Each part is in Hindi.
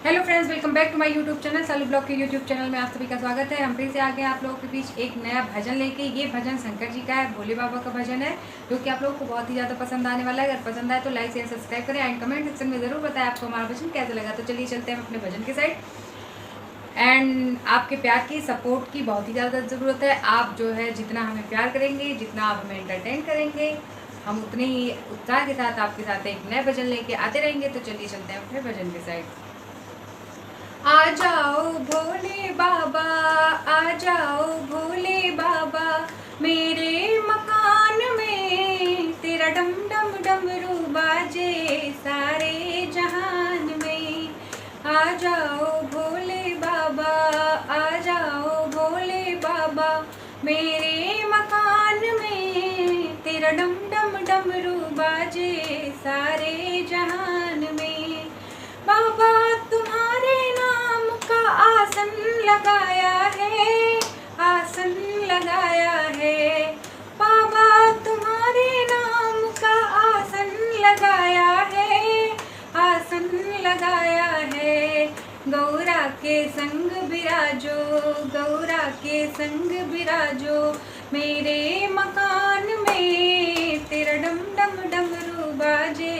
Hello friends, welcome back to my YouTube channel. Salu blog के यूट्यूब चैनल में आप सभी का स्वागत है। हम फिर से आ गए आप लोगों के बीच एक नया भजन लेके। ये भजन शंकर जी का है, भोले बाबा का भजन है, जो कि आप लोगों को बहुत ही ज़्यादा पसंद आने वाला है। अगर पसंद आए तो लाइक शेयर सब्सक्राइब करें एंड कमेंट सेक्शन में ज़रूर बताएं आपको हमारा भजन कैसा लगा। तो चलिए चलते हैं अपने भजन के साइड। एंड आपके प्यार की, सपोर्ट की बहुत ही ज़्यादा ज़रूरत है। आप जो है जितना हमें प्यार करेंगे, जितना आप हमें एंटरटेन करेंगे, हम उतने ही उत्साह के साथ आपके साथ एक नए भजन लेके आते रहेंगे। तो चलिए चलते हैं अपने भजन के साइड। आ जाओ भोले बाबा, आ जाओ भोले बाबा, मेरे मकान में तेरा डम डम डमरू बाजे सारे जहान में। आ जाओ भोले बाबा, आ जाओ भोले बाबा, मेरे मकान में तेरा डम डम डमरू बाजे सारे जहान में। बाबा तुम्हारे नाम का आसन लगाया है, आसन लगाया है। बाबा तुम्हारे नाम का आसन लगाया है, आसन लगाया है। गौरा के संग विराजो, गौरा के संग विराजो, मेरे मकान में तेरा डम डम डमरू बाजे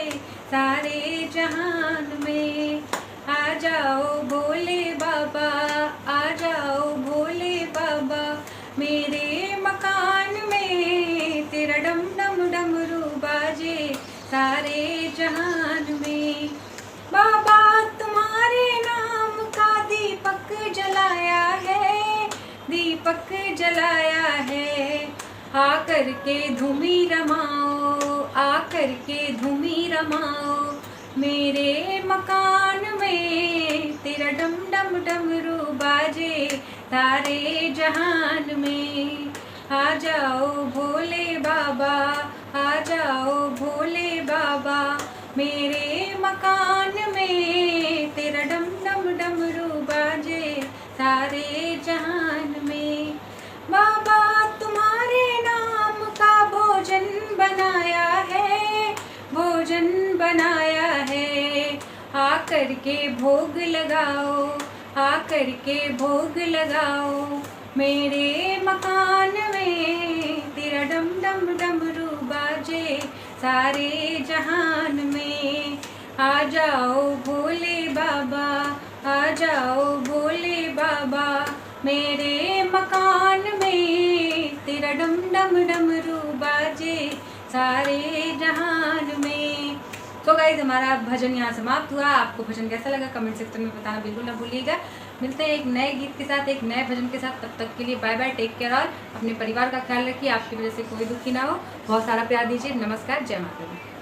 सारे जहान में। आ जाओ भोले बाबा, आ जाओ भोले बाबा, मेरे मकान में तेरा डम डम डमरू बाजे सारे जहान में। बाबा तुम्हारे नाम का दीपक जलाया है, दीपक जलाया है। आकर के धूमी रमाओ, आकर के धूमी रमाओ, मेरे मकान में तेरा डम डम डमरू बाजे सारे जहान में। आ जाओ भोले बाबा, आ जाओ भोले बाबा, मेरे मकान में तेरा डम डम डमरू बाजे सारे जहान में। बाबा तुम्हारे नाम का भोजन बनाया है, भोजन बनाया है। आकर के भोग लगाओ, आकर के भोग लगाओ, मेरे मकान में तेरा डम डम डमरू बाजे सारे जहान में। आ जाओ भोले बाबा, आ जाओ भोले बाबा, मेरे मकान में तेरा डम डम डमरू बाजे सारे जहान में। तो गाइस हमारा भजन यहाँ समाप्त हुआ। आपको भजन कैसा लगा कमेंट सेक्शन में बताना बिल्कुल ना भूलिएगा। मिलते हैं एक नए गीत के साथ, एक नए भजन के साथ। तब तक के लिए बाय बाय, टेक केयर। और अपने परिवार का ख्याल रखिए, आपकी वजह से कोई दुखी ना हो। बहुत सारा प्यार दीजिए। नमस्कार, जय माता दी।